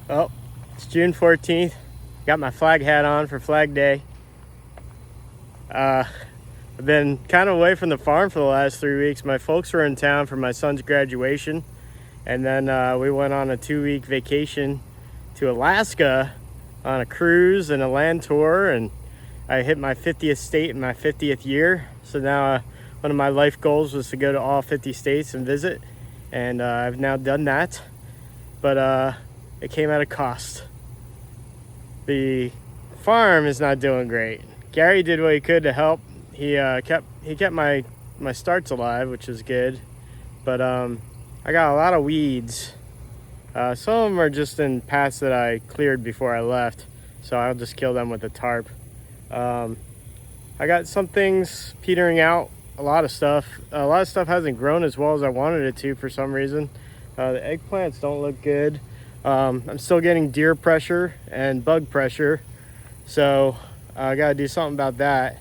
Oh, it's June 14th. Got my flag hat on for Flag Day. I've been kind of away from the farm for the last 3 weeks. My folks were in town for my son's graduation, and then we went on a 2-week vacation to Alaska on a cruise and a land tour, and I hit my 50th state in my 50th year. So now one of my life goals was to go to all 50 states and visit, and I've now done that, but it came at a cost. The farm is not doing great. Gary did what he could to help. He kept my starts alive, which is good, but I got a lot of weeds. Some of them are just in paths that I cleared before I left, so I'll just kill them with a tarp. I got some things petering out. A lot of stuff hasn't grown as well as I wanted it to for some reason. The eggplants don't look good. I'm still getting deer pressure and bug pressure, so I gotta do something about that.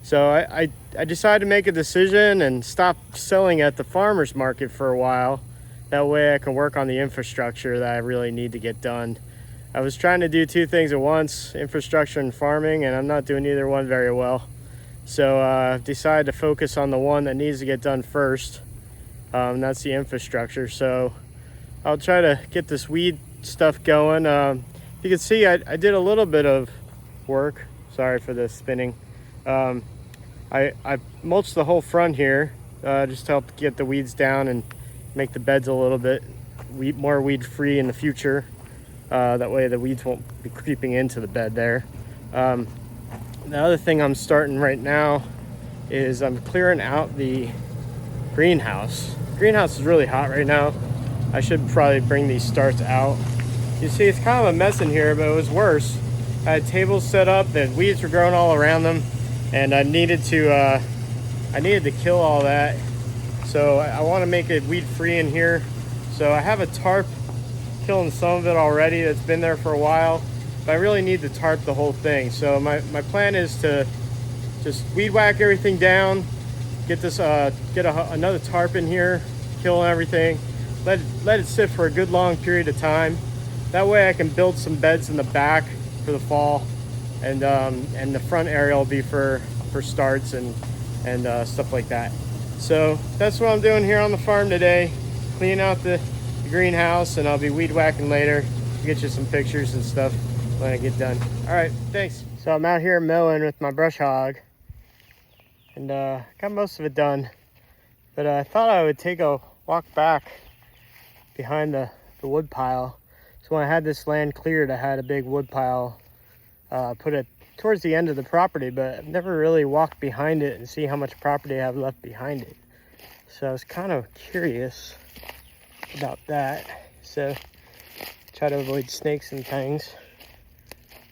So I decided to make a decision and stop selling at the farmer's market for a while. That way I can work on the infrastructure that I really need to get done. I was trying to do two things at once, infrastructure and farming, and I'm not doing either one very well. So I've decided to focus on the one that needs to get done first. That's the infrastructure. So I'll try to get this weed stuff going. You can see I did a little bit of work. Sorry for the spinning. I mulched the whole front here just to help get the weeds down and make the beds a little bit more weed free in the future. That way the weeds won't be creeping into the bed there. The other thing I'm starting right now is I'm clearing out the greenhouse. Greenhouse is really hot right now. I should probably bring these starts out. You see, it's kind of a mess in here, but it was worse. I had tables set up, the weeds were growing all around them, and I needed to kill all that. So I want to make it weed free in here. So I have a tarp killing some of it already that's been there for a while, but I really need to tarp the whole thing. So my plan is to just weed whack everything down, get this another tarp in here, kill everything, let it sit for a good long period of time. That way I can build some beds in the back for the fall, and the front area will be for starts and stuff like that. So that's what I'm doing here on the farm today, cleaning out the greenhouse, and I'll be weed whacking later. Get you some pictures and stuff when I get done. All right, thanks. So I'm out here mowing with my brush hog, and got most of it done, but I thought I would take a walk back behind the wood pile. So when I had this land cleared, I had a big wood pile put it towards the end of the property, but I've never really walked behind it and see how much property I have left behind it. So I was kind of curious about that. So try to avoid snakes and things.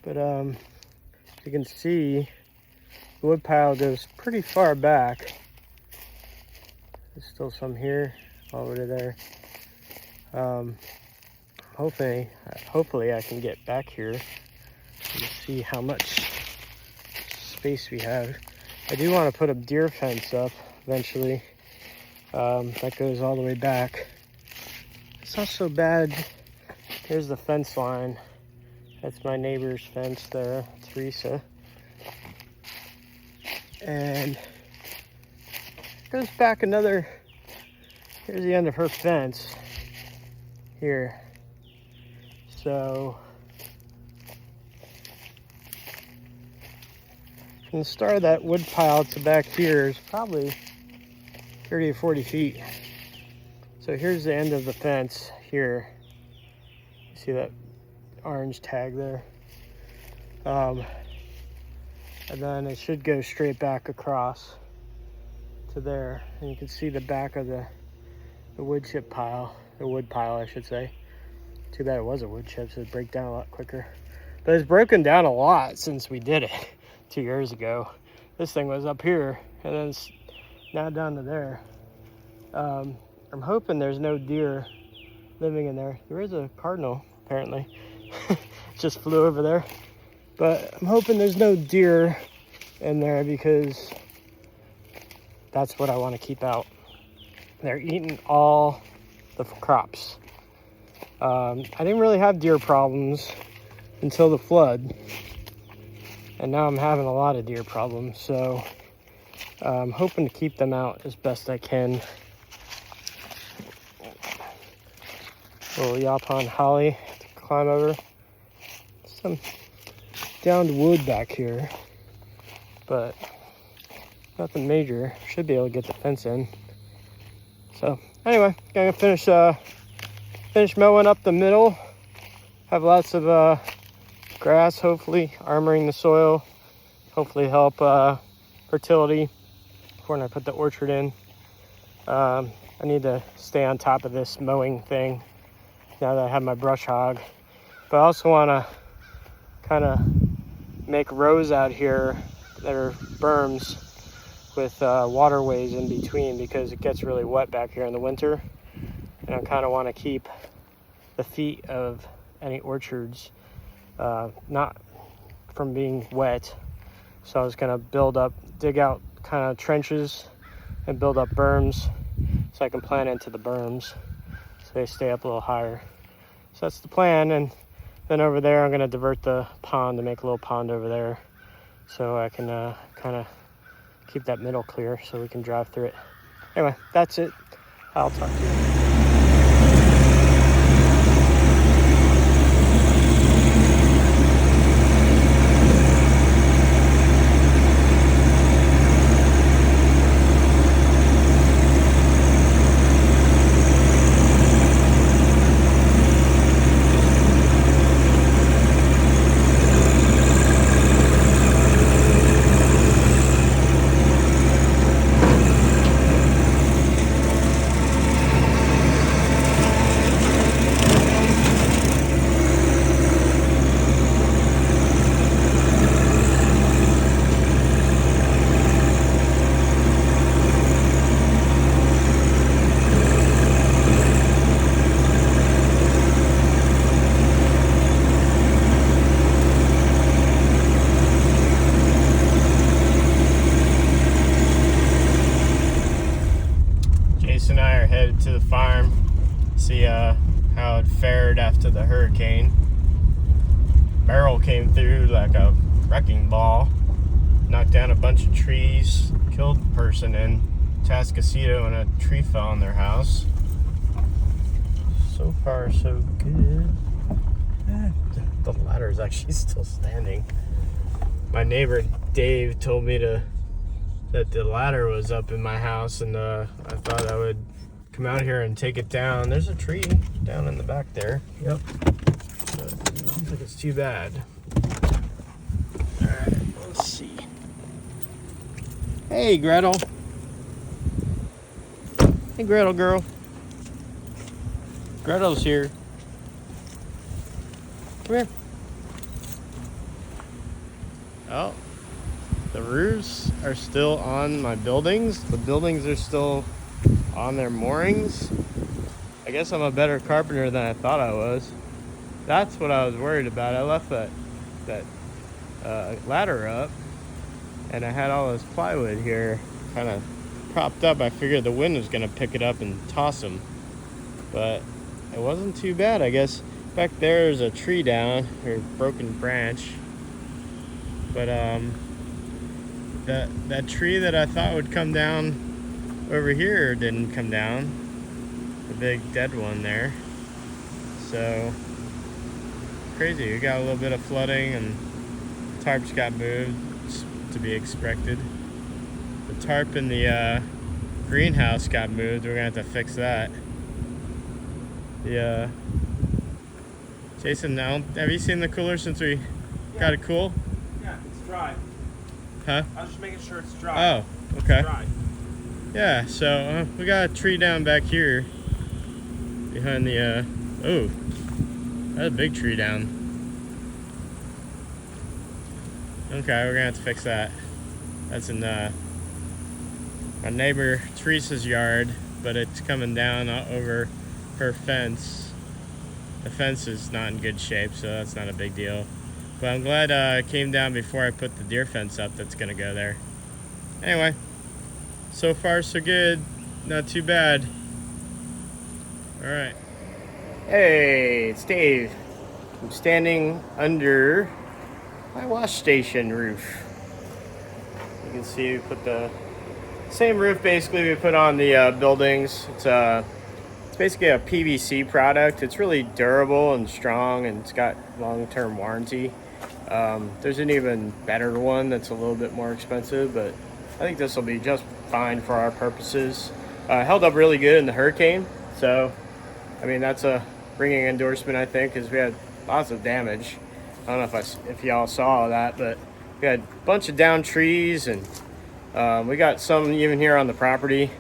But you can see the wood pile goes pretty far back. There's still some here, all over there. Hopefully I can get back here and see how much space we have. I do want to put a deer fence up eventually. That goes all the way back. It's not so bad. Here's the fence line. That's my neighbor's fence there, Teresa. And it goes back another, here's the end of her fence here. So from the start of that wood pile to back here is probably 30 or 40 feet. So here's the end of the fence here. You see that orange tag there? And then it should go straight back across to there. And you can see the back of the wood chip pile, the wood pile I should say. Too bad it was a wood chip, so it'd break down a lot quicker. But it's broken down a lot since we did it 2 years ago. This thing was up here, and then it's now down to there. I'm hoping there's no deer living in there. There is a cardinal, apparently. Just flew over there. But I'm hoping there's no deer in there, because that's what I want to keep out. They're eating all the crops. I didn't really have deer problems until the flood, and now I'm having a lot of deer problems, so I'm hoping to keep them out as best I can. Little Yaupon holly to climb over. Some downed wood back here, but nothing major. Should be able to get the fence in. So anyway, gonna finish mowing up the middle. Have lots of grass, hopefully armoring the soil. Hopefully help fertility when I put the orchard in. I need to stay on top of this mowing thing now that I have my brush hog. But I also want to kind of make rows out here that are berms with waterways in between, because it gets really wet back here in the winter. And I kind of want to keep the feet of any orchards not from being wet. So I was going to dig out kind of trenches and build up berms so I can plant into the berms so they stay up a little higher. So that's the plan. And then over there I'm going to divert the pond to make a little pond over there so I can kind of keep that middle clear so we can drive through it. Anyway, that's it. I'll talk to you. And I are headed to the farm, see how it fared after the hurricane. Beryl came through like a wrecking ball, knocked down a bunch of trees, killed a person in Tascasito, and a tree fell on their house. So far, so good. The ladder is actually still standing. My neighbor Dave told me that the ladder was up in my house, and I thought I would come out here and take it down. There's a tree down in the back there. Yep. But I don't think it's too bad. Alright, let's see. Hey, Gretel. Hey, Gretel girl. Gretel's here. Come here. Oh. The roofs are still on my buildings. The buildings are still on their moorings. I guess I'm a better carpenter than I thought I was. That's what I was worried about. I left that ladder up, and I had all this plywood here kind of propped up. I figured the wind was going to pick it up and toss them, but it wasn't too bad. I guess back there's a tree down, or a broken branch, but that tree that I thought would come down over here didn't come down. The big dead one there. So crazy. We got a little bit of flooding, and tarps got moved. It's to be expected. The tarp in the greenhouse got moved. We're gonna have to fix that. Yeah. Jason, now have you seen the cooler since we got it cool? Yeah, it's dry. Huh? I was just making sure it's dry. Oh, okay. It's dry. Yeah, so we got a tree down back here behind the, oh, that's a big tree down. Okay, we're gonna have to fix that. That's in my neighbor Teresa's yard, but it's coming down over her fence. The fence is not in good shape, so that's not a big deal. But I'm glad it came down before I put the deer fence up that's gonna go there. Anyway, so far so good, not too bad. All right. Hey, it's Dave. I'm standing under my wash station roof. You can see we put the same roof basically we put on the buildings. It's basically a PVC product. It's really durable and strong, and it's got long-term warranty. There's an even better one that's a little bit more expensive, but I think this will be just fine for our purposes. Held up really good in the hurricane, so I mean that's a ringing endorsement, I think, because we had lots of damage. I don't know if y'all saw that, but we had a bunch of downed trees, and we got some even here on the property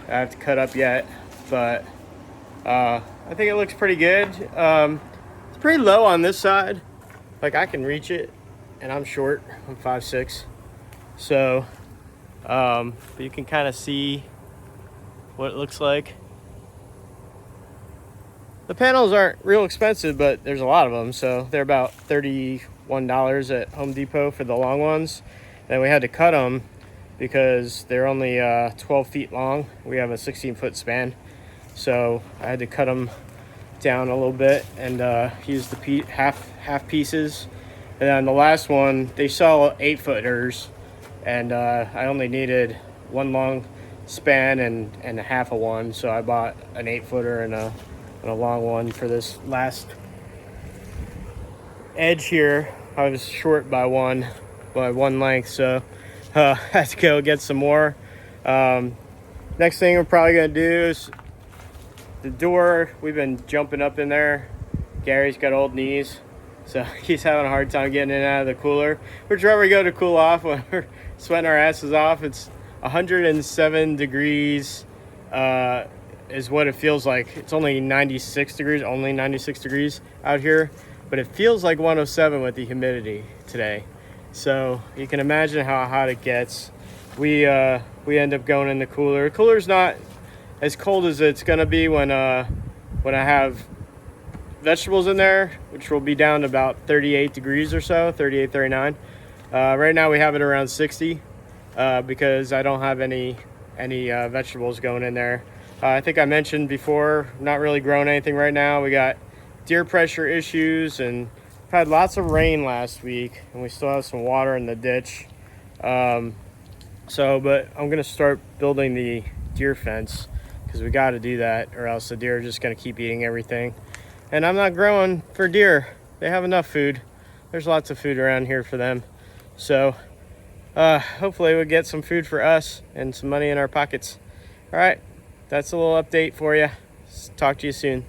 I have to cut up yet, but I think it looks pretty good. It's pretty low on this side. Like, I can reach it, and I'm short. I'm 5'6". So, but you can kind of see what it looks like. The panels aren't real expensive, but there's a lot of them. So they're about $31 at Home Depot for the long ones. Then we had to cut them because they're only 12 feet long. We have a 16-foot span. So I had to cut them down a little bit and use the half pieces. And then the last one, they sell 8-footers, and I only needed one long span and a half of one. So I bought an 8-footer and a long one for this last edge here. I was short by one length, so I had to go get some more. Next thing we're probably gonna do is the door. We've been jumping up in there. Gary's got old knees, so he's having a hard time getting in and out of the cooler. Which wherever we go to cool off when we're sweating our asses off, it's 107 degrees is what it feels like. It's only 96 degrees out here, but it feels like 107 with the humidity today. So you can imagine how hot it gets. We end up going in the cooler. The cooler's not as cold as it's gonna be when I have vegetables in there, which will be down to about 38 degrees or so, 38, 39. Right now we have it around 60 because I don't have any vegetables going in there. I think I mentioned before, not really growing anything right now. We got deer pressure issues, and we've had lots of rain last week, and we still have some water in the ditch. But I'm gonna start building the deer fence because we got to do that, or else the deer are just gonna keep eating everything. And I'm not growing for deer. They have enough food. There's lots of food around here for them. So hopefully we'll get some food for us and some money in our pockets. All right. That's a little update for you. Talk to you soon.